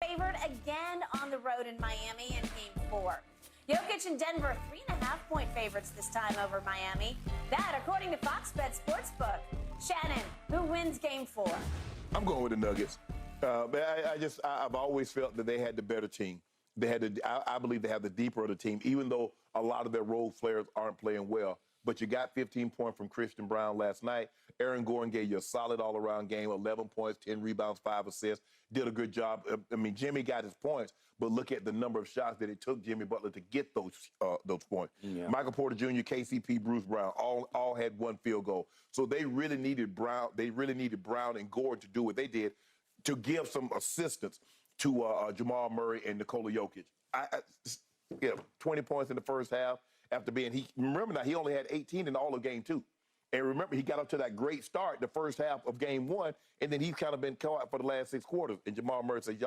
Favored again on the road in Miami in Game 4. Jokic and Denver, 3.5-point favorites this time over Miami. That, according to Fox Bet Sportsbook. Shannon, who wins Game 4? I'm going with the Nuggets. I've always felt that they had the better team. I believe they have the deeper of the team, even though a lot of their role players aren't playing well. But you got 15 points from Christian Brown last night. Aaron Gordon gave you a solid all-around game, 11 points, 10 rebounds, 5 assists. Did a good job. Jimmy got his points, but look at the number of shots that it took Jimmy Butler to get those points. Yeah. Michael Porter Jr., KCP, Bruce Brown, all had one field goal. So they really needed Brown. They really needed Brown and Gordon to do what they did to give some assistance to Jamal Murray and Nikola Jokic. 20 points in the first half. After remember now, he only had 18 in all of game 2. And remember, he got up to that great start the first half of game 1, and then he's kind of been caught for the last 6 quarters. And Jamal Murray said,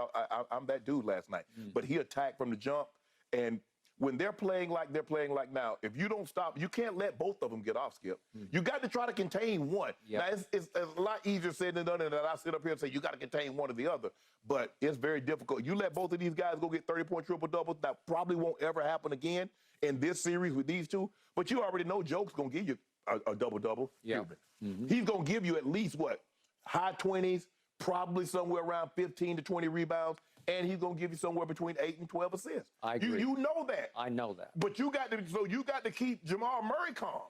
I'm that dude last night. But he attacked from the jump. And when they're playing like now, if you don't stop, you can't let both of them get off, Skip. You got to try to contain one. Yep. Now, it's a lot easier said than done, and I sit up here and say you got to contain one or the other. But it's very difficult. You let both of these guys go get 30-point triple-doubles, that probably won't ever happen again in this series with these two. But you already know Joke's going to give you a double-double. Yeah. He's going to give you at least, high 20s, probably somewhere around 15 to 20 rebounds, and he's going to give you somewhere between 8 and 12 assists. I agree. You know that. I know that. But you got to keep Jamal Murray calm.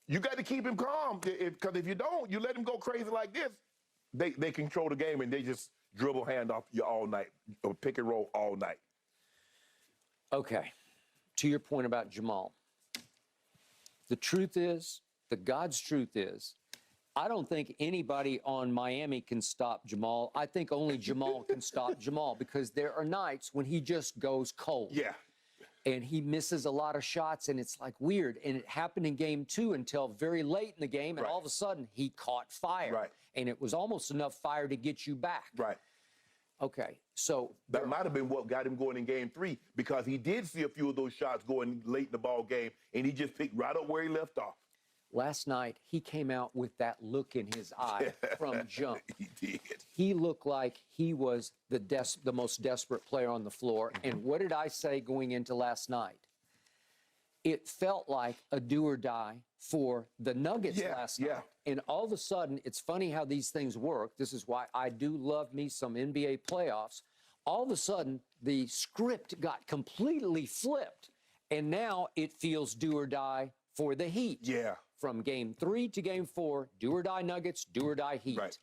You got to keep him calm, because if you don't, you let him go crazy like this, they control the game, and they just dribble hand off you all night, or pick and roll all night. Okay. To your point about Jamal, the truth is, the God's truth is, I don't think anybody on Miami can stop Jamal. I think only Jamal can stop Jamal, because there are nights when he just goes cold. Yeah. And he misses a lot of shots, and it's like weird. And it happened in game 2 until very late in the game, and all of a sudden he caught fire. Right. And it was almost enough fire to get you back. Right. Okay, so that might have been what got him going in game 3, because he did see a few of those shots going late in the ball game, and he just picked right up where he left off. Last night, he came out with that look in his eye from jump. He did. He looked like he was the most desperate player on the floor. And what did I say going into last night? It felt like a do or die for the Nuggets last night. And all of a sudden, it's funny how these things work. This is why I do love me some NBA playoffs. All of a sudden, the script got completely flipped. And now it feels do or die for the Heat. Yeah. From game 3 to game 4, do or die Nuggets, do or die Heat. Right.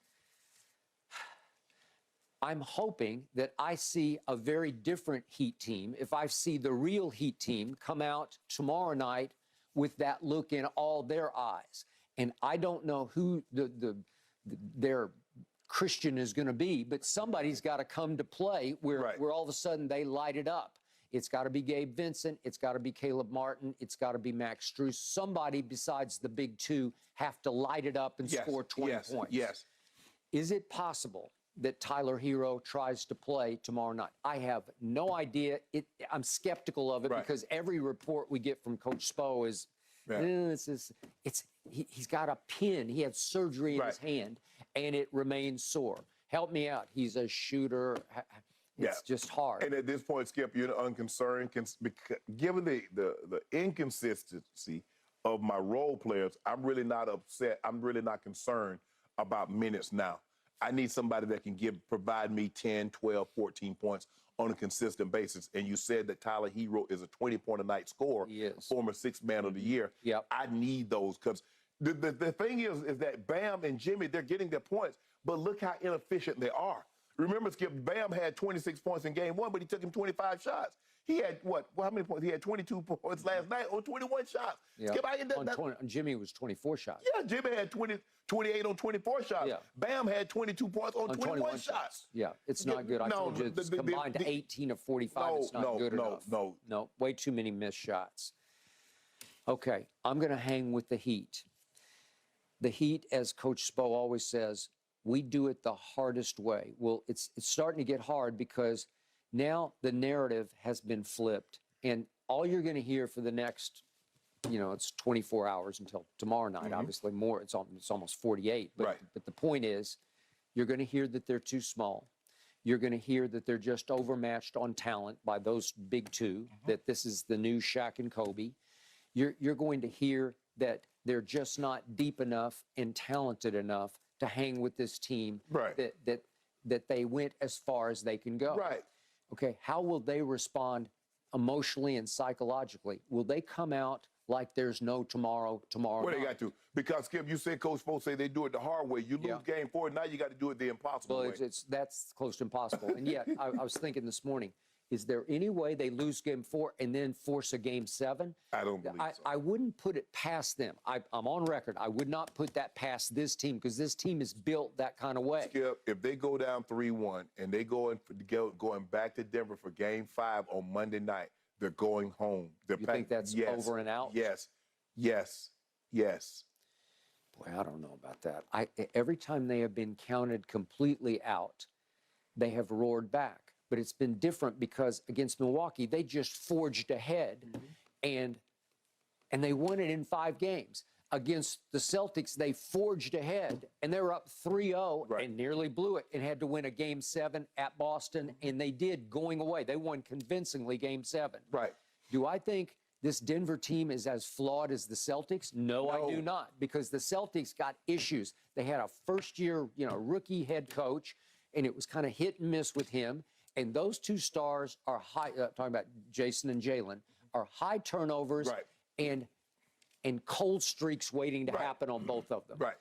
I'm hoping that I see a very different Heat team. If I see the real Heat team come out tomorrow night with that look in all their eyes. And I don't know who their Christian is going to be, but somebody's got to come to play where all of a sudden they light it up. It's got to be Gabe Vincent. It's got to be Caleb Martin. It's got to be Max Strus. Somebody besides the big two have to light it up and score 20 points. Yes. Is it possible that Tyler Hero tries to play tomorrow night? I have no idea. I'm skeptical of it because every report we get from Coach Spo is, he's got a pin. He had surgery in his hand, and it remains sore. Help me out. He's a shooter. It's just hard. And at this point, Skip, you're unconcerned. Given the inconsistency of my role players, I'm really not upset. I'm really not concerned about minutes now. I need somebody that can provide me 10, 12, 14 points on a consistent basis. And you said that Tyler Hero is a 20-point-a-night scorer, former Sixth Man of the Year. I need those, because the thing is that Bam and Jimmy, they're getting their points, but look how inefficient they are. Remember, Skip, Bam had 26 points in game 1, but he took him 25 shots. He had how many points? He had 22 points last night on 21 shots. Skip, Jimmy was 24 shots. Yeah, Jimmy had 28 on 24 shots. Bam had 22 points on 21 shots. Yeah, it's not good. I told you, it's combined to 18 of 45. It's not good enough. No, way too many missed shots. Okay, I'm going to hang with the Heat. The Heat, as Coach Spo always says, we do it the hardest way. Well, it's starting to get hard because now the narrative has been flipped, and all you're going to hear for the next, it's 24 hours until tomorrow night. Obviously more. It's almost 48. But the point is, you're going to hear that they're too small. You're going to hear that they're just overmatched on talent by those big two, that this is the new Shaq and Kobe. You're going to hear that they're just not deep enough and talented enough to hang with this team, Right. that they went as far as they can go. Right. Okay, how will they respond emotionally and psychologically? Will they come out like there's no tomorrow Well, they night? got to. Because, Skip, you said Coach Spo say they do it the hard way. You lose Yeah. game 4, now you got to do it the impossible Well, way. that's close to impossible. And yet, I was thinking this morning, is there any way they lose game 4 and then force a game 7? I don't believe so. I wouldn't put it past them. I'm on record. I would not put that past this team because this team is built that kind of way. Skip, if they go down 3-1 and they going back to Denver for game 5 on Monday night, they're going home. You think that's over and out? Yes. Yes. Yes. Boy, I don't know about that. Every time they have been counted completely out, they have roared back. But it's been different because against Milwaukee, they just forged ahead, and they won it in 5 games. Against the Celtics, they forged ahead, and they were up 3-0 Right. and nearly blew it and had to win a game 7 at Boston, and they did going away. They won convincingly game 7. Right. Do I think this Denver team is as flawed as the Celtics? No, I do not, because the Celtics got issues. They had a first-year, rookie head coach, and it was kind of hit and miss with him. And those two stars are high, talking about Jason and Jalen, are high turnovers Right. and cold streaks waiting to Right. happen on both of them. Right.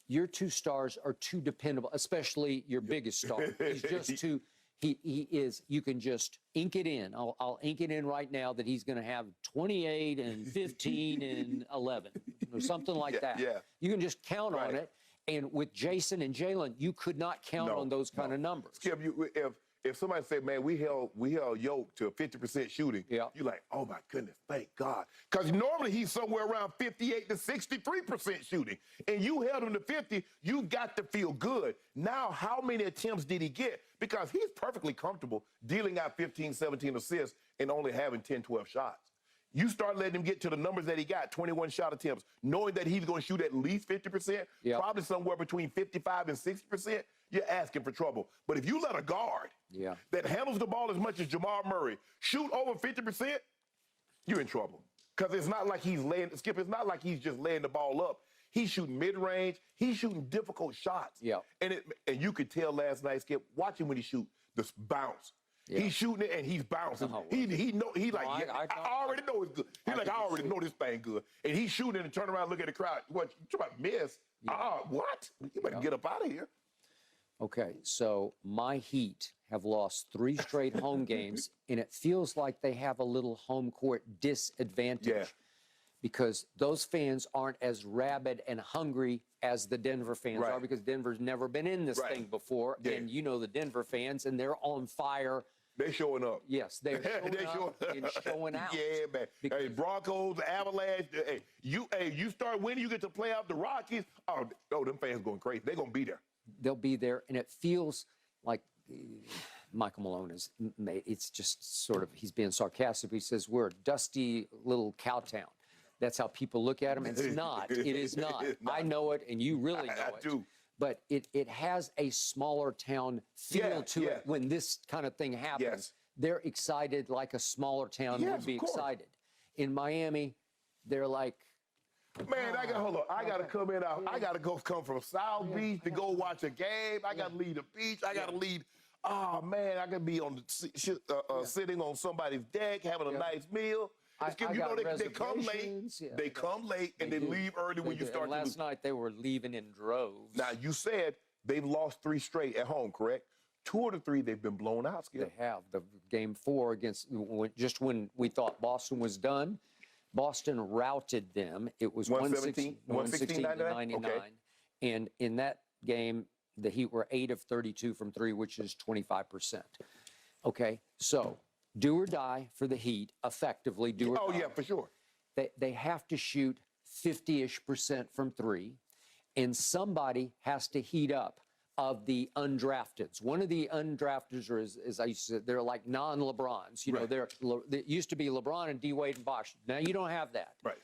Your two stars are too dependable, especially your biggest star. He's just too, he is, you can just ink it in. I'll ink it in right now that he's going to have 28 and 15 and 11 or something like that. Yeah. You can just count on Right. it. And with Jason and Jalen, you could not count on those kind of numbers. Skip, if somebody said, man, we held Yoke to 50% shooting, Yeah. you're like, oh my goodness, thank God. Because normally he's somewhere around 58 to 63% shooting. And you held him to 50, you got to feel good. Now, how many attempts did he get? Because he's perfectly comfortable dealing out 15, 17 assists and only having 10, 12 shots. You start letting him get to the numbers that he got, 21 shot attempts, knowing that he's going to shoot at least 50%, Yep. probably somewhere between 55 and 60%, you're asking for trouble. But if you let a guard that handles the ball as much as Jamal Murray shoot over 50%, you're in trouble. Because it's not like he's it's not like he's just laying the ball up. He's shooting mid-range. He's shooting difficult shots. Yeah. And you could tell last night, Skip, watch him when he shoot, this bounce. Yeah. He's shooting it and he's bouncing. Oh, He like, I I already know it's good. He's like, I already know this thing good. And he's shooting and turn around, look at the crowd. What, you about to miss? What? You better get up out of here. Okay, so my Heat have lost 3 straight home games, and it feels like they have a little home court disadvantage. Yeah. Because those fans aren't as rabid and hungry as the Denver fans Right. are, because Denver's never been in this Right. thing before. Yeah. And you know the Denver fans, and they're on fire. They showing up. Yes, they're showing up and showing out. Yeah, man. Hey, Broncos, Avalanche. Hey, you start winning, you get to play out the Rockies. Oh, them fans going crazy. They're going to be there. They'll be there, and it feels like Michael Malone is, it's just sort of, he's being sarcastic. He says, we're a dusty little cow town. That's how people look at him. It's not. It is not. I know it, and you really know I it. do. But it has a smaller town feel to it when this kind of thing happens. Yes. They're excited like a smaller town Yes, would be of course. excited. In Miami, they're like, Man, hold on. I got to come in. I got to come from South Beach to go watch a game. I got to leave the beach. I got to leave. Oh, man, I could be on sitting on somebody's deck having a nice meal. I You know, got they come late. reservations. Yeah, They come late and they do. leave early when They you do. start And to last lose. night, they were leaving in droves. Now, you said they've lost 3 straight at home, correct? 2 of the 3, they've been blown out, Skip. They have. The game 4 against, just when we thought Boston was done, Boston routed them. It was 117? 116 to 99. Okay. And in that game, the Heat were 8 of 32 from 3, which is 25%. Okay, so do or die for the Heat, effectively do or die. Oh, yeah, for sure. They have to shoot 50-ish% from 3, and somebody has to heat up of the undrafteds. One of the undrafteds, or as I used to say, they're like non-LeBrons. You know, it used to be LeBron and D. Wade and Bosh. Now you don't have that. Right.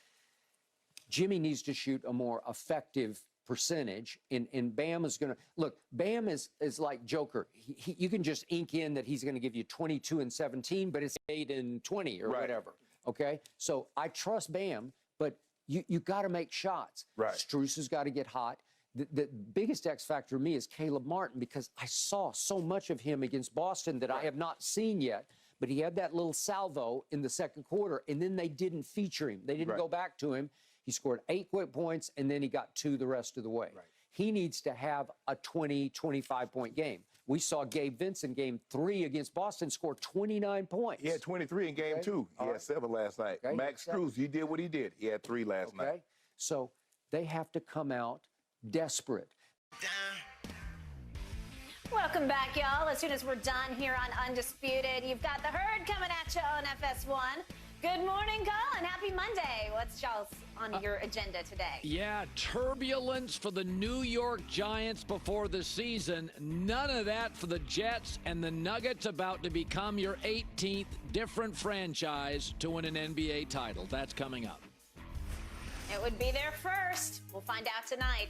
Jimmy needs to shoot a more effective percentage, and Bam is going to look. Bam is like Joker. You can just ink in that he's going to give you 22 and 17, but it's 8 and 20 or whatever. Okay, so I trust Bam, but you got to make shots. Right. Strus has got to get hot. The biggest X factor to me is Caleb Martin, because I saw so much of him against Boston that I have not seen yet. But he had that little salvo in the second quarter, and then they didn't feature him. They didn't go back to him. He scored 8 quick points, and then he got 2 the rest of the way. He needs to have a 20, 25-point game. We saw Gabe Vincent, game 3 against Boston, score 29 points. He had 23 in game 2. He had 7 last night. Max Strus, he did what he did. He had 3 last night. So they have to come out desperate. Welcome back, y'all. As soon as we're done here on Undisputed, you've got the herd coming at you on FS1. Good morning, Colin. Happy Monday. What's y'all's on your agenda today? Yeah, turbulence for the New York Giants before the season. None of that for the Jets, and the Nuggets about to become your 18th different franchise to win an NBA title. That's coming up. It would be their first. We'll find out tonight.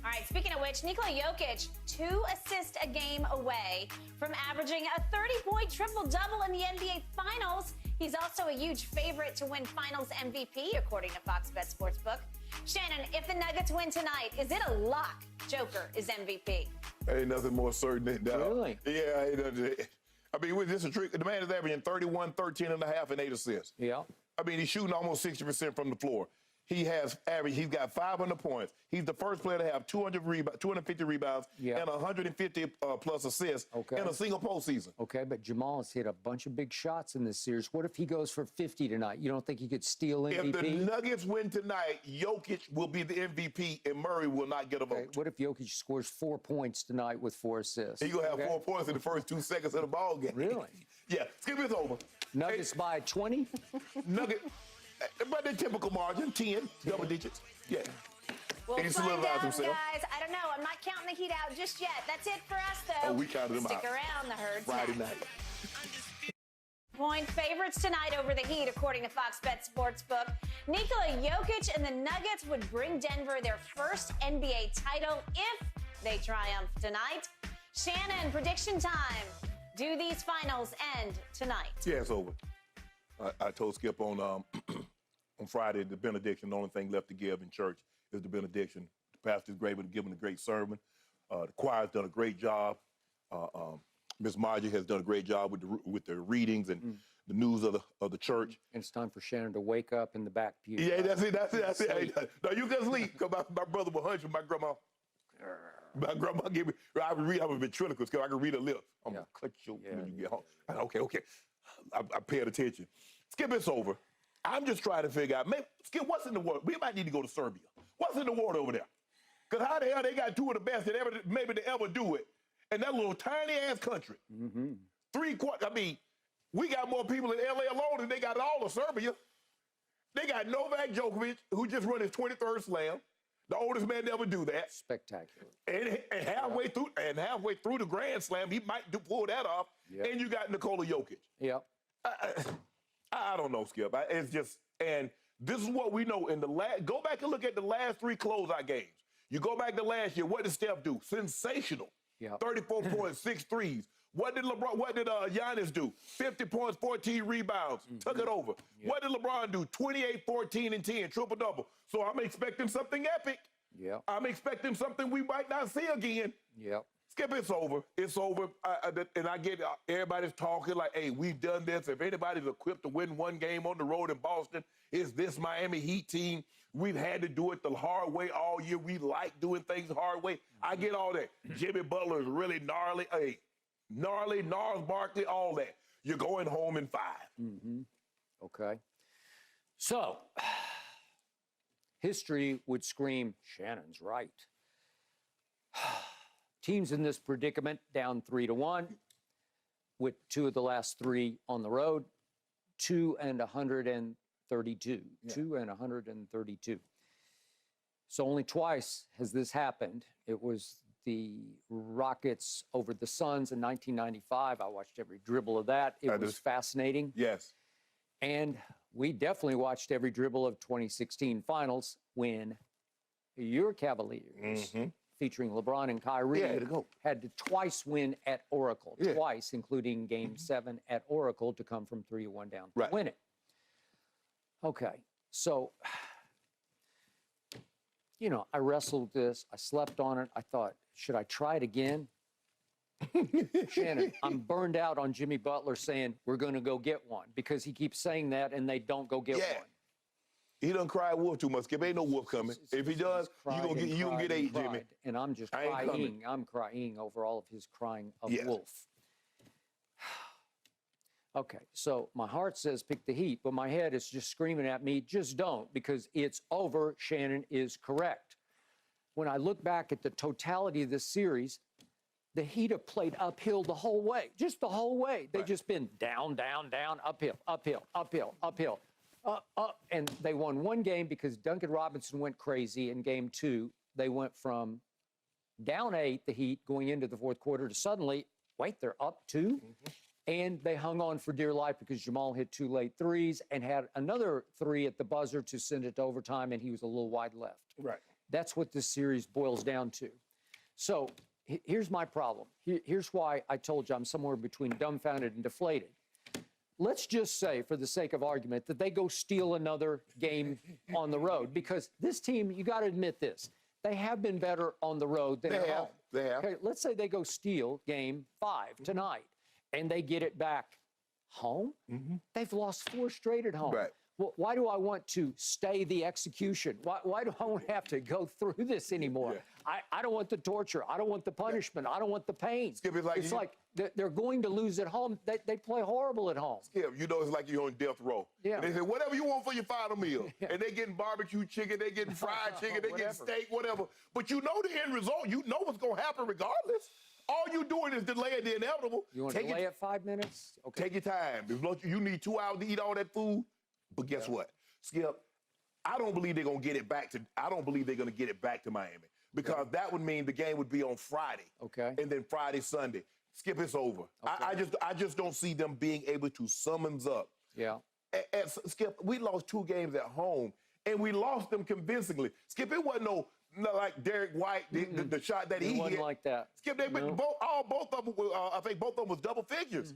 All right, speaking of which, Nikola Jokic, 2 assists a game away from averaging a 30-point triple-double in the NBA Finals. He's also a huge favorite to win Finals MVP, according to Fox Bet Sportsbook. Shannon, if the Nuggets win tonight, is it a lock Joker is MVP? Ain't nothing more certain than that. Really? Yeah. I mean, with this a trick. The man is averaging 31, 13 and a half, and 8 assists. Yeah. I mean, he's shooting almost 60% from the floor. He's got 500 points. He's the first player to have 250 rebounds and 150 plus assists in a single postseason. Okay, but Jamal has hit a bunch of big shots in this series. What if he goes for 50 tonight? You don't think he could steal MVP? If the Nuggets win tonight, Jokic will be the MVP and Murray will not get a vote. What if Jokic scores 4 points tonight with 4 assists? He's going to have 4 points in the first 2 seconds of the ball game. Really? Yeah. Skip is over. Nuggets by 20? But the typical margin, 10, double digits. Yeah. We'll And he find solidifies out, himself. guys. I don't know. I'm not counting the Heat out just yet. That's it for us, though. Oh, we counted them Stick out. around. The herd's Friday next. night. Point favorites tonight over the Heat, according to Fox Bet Sportsbook. Nikola Jokic and the Nuggets would bring Denver their first NBA title if they triumph tonight. Shannon, prediction time. Do these finals end tonight? Yeah, it's over. I told Skip on on Friday the benediction. The only thing left to give in church is the benediction. The pastor's great with giving a great sermon. The choir's done a great job. Miss Margie has done a great job with the readings and the news of the church. And it's time for Shannon to wake up in the back pew. Yeah, that's it. Hey, no, you can sleep. Cause my brother was hunching. My grandma gave me. I would read. I was ventriloquist because I could read her lips. I'm gonna cut you when you get home. Okay. I paid attention. Skip, it's over. I'm just trying to figure out. Skip, what's in the water? We might need to go to Serbia. What's in the water over there? Because how the hell they got 2 of the best that maybe they ever do it, in that little tiny ass country. 3/4. I mean, we got more people in LA alone than they got in all of Serbia. They got Novak Djokovic, who just won his 23rd slam. The oldest man to ever do that. Spectacular. And halfway through the Grand Slam, he might pull that off. Yep. And you got Nikola Jokic. Yep. I don't know, Skip. It's just, and this is what we know. Go back and look at the last 3 closeout games. You go back to last year. What did Steph do? Sensational. Yep. 34 points, 6 threes. What did Giannis do? 50 points, 14 rebounds. Took it over. Yep. What did LeBron do? 28, 14, and 10, triple-double. So I'm expecting something epic. Yep. I'm expecting something we might not see again. Yep. Skip, it's over. It's over. And I get everybody's talking like, hey, we've done this. If anybody's equipped to win 1 game on the road in Boston, it's this Miami Heat team. We've had to do it the hard way all year. We like doing things the hard way. I get all that. Jimmy Butler is really gnarly. Hey, gnarly, Gnarls Barkley, all that. You're going home in 5. Okay. So, history would scream, Shannon's right. Teams in this predicament down 3-1 with 2 of the last 3 on the road, 2 and 132. 2 and 132. So only twice has this happened. It was the Rockets over the Suns in 1995. I watched every dribble of that. It was fascinating. Yes. And we definitely watched every dribble of 2016 finals when your Cavaliers, featuring LeBron and Kyrie, had to twice win at Oracle, twice, including Game 7 at Oracle, to come from 3-1 down to win it. Okay, so, you know, I wrestled this. I slept on it. I thought, should I try it again? Shannon, I'm burned out on Jimmy Butler saying we're going to go get one, because he keeps saying that and they don't go get one. He doesn't cry wolf too much. Skip, ain't no wolf coming. If he does, you gonna get 8, Jimmy. And I'm just crying. I'm crying over all of his crying of wolf. Okay, so my heart says pick the Heat, but my head is just screaming at me, just don't, because it's over. Shannon is correct. When I look back at the totality of this series, the Heat have played uphill the whole way, just the whole way. They've just been down, down, down, uphill, uphill, uphill, uphill, up. And they won one game because Duncan Robinson went crazy. In Game 2, they went from down 8, the Heat, going into the fourth quarter, to suddenly, wait, they're up 2? And they hung on for dear life because Jamal hit 2 late threes and had another 3 at the buzzer to send it to overtime, and he was a little wide left. Right. That's what this series boils down to. So here's my problem. Here's why I told you I'm somewhere between dumbfounded and deflated. Let's just say, for the sake of argument, that they go steal another game on the road, because this team, you got to admit this, they have been better on the road than at home. They have. Okay, let's say they go steal Game 5 tonight, and they get it back home. They've lost 4 straight at home. Right. Well, why do I want to stay the execution? Why do I want to have to go through this anymore? I don't want the torture. I don't want the punishment. I don't want the pain. Skip, it's like they're going to lose at home. They play horrible at home. Skip, you know, it's like you're on death row. Yeah. And they say, whatever you want for your final meal. And they're getting barbecue chicken, they're getting fried chicken, they're getting steak, whatever. But you know the end result. You know what's going to happen regardless. All you're doing is delaying the inevitable. You want to delay it 5 minutes? Okay. Take your time. You need 2 hours to eat all that food. But guess what, Skip? I don't believe they're going to get it back to. I don't believe they're going to get it back to Miami, because that would mean the game would be on Friday. Okay. And then Friday, Sunday. Skip, it's over. Okay. I just don't see them being able to summons up. Yeah. And Skip, we lost 2 games at home, and we lost them convincingly. Skip, it wasn't no like Derek White, the shot that he hit. It wasn't like that. Skip, they both of them. I think both of them was double figures.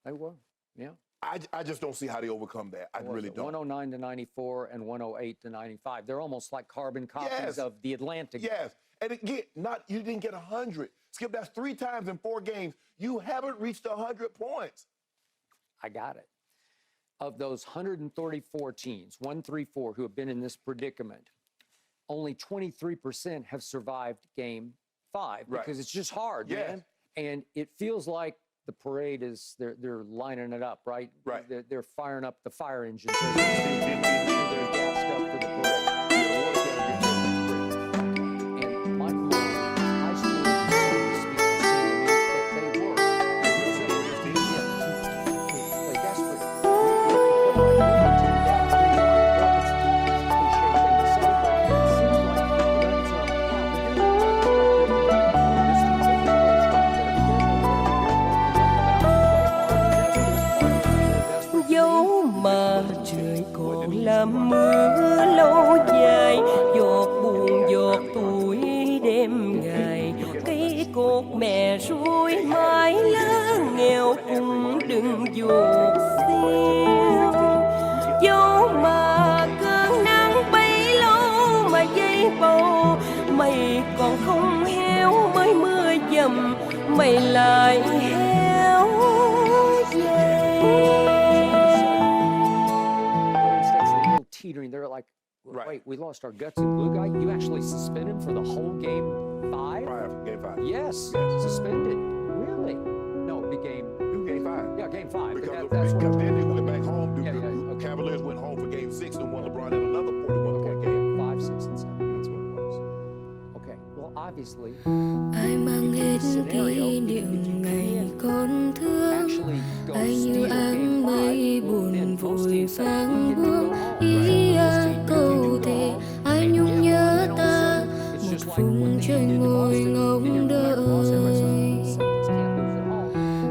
They were. Yeah. I just don't see how they overcome that. I really don't. 109 to 94 and 108 to 95. They're almost like carbon copies of the Atlantic. Yes. And again, you didn't get 100. Skip, that's 3 times in 4 games. You haven't reached 100 points. I got it. Of those 134 teams, 134, who have been in this predicament, only 23% have survived Game 5 because it's just hard, man. And it feels like the parade is, they're lining it up, right? Right. They're firing up the fire engines. They're gassed up for the parade. And my high school they were. They desperate. Dẫu mà trời còn là mưa lâu dài, giọt buồn giọt tuổi đêm ngày, cây cột mẹ ruồi mãi lớn nghèo cũng đừng dột xiêu. Dẫu mà cơn nắng bấy lâu mà dây bầu, mây còn không héo mới mưa dầm, mây lại héo dày. Teetering, they're like, wait, we lost our guts and glue guy. You actually suspended him for the whole Game 5? Game 5. Yes, suspended. Really? No, it became Game 5. Yeah, Game 5. Because then they went back home. The Cavaliers went home for Game 6 and won. LeBron had another 41-point game. 5, 6, and 7. That's what it was. Okay, well, obviously, Ai mang hết kỷ niệm ngày con thương, ai như áng mây buồn vội phang buông ý câu thề, ai nhung nhớ ta một vùng trời ngồi ngóng đợi.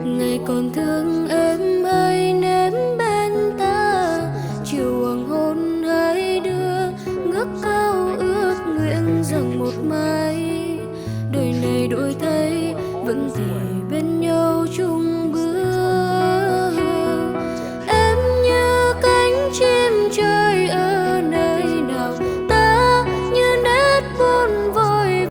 Ngày còn thương em ơi nếm bên ta, chiều hoàng hôn hai đứa ngước cao ước nguyện. em thì bên nhau chung bước. Em như cánh chim trời ở nơi nào, ta như nét buồn vội.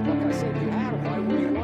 Like I said, you had him. Why were you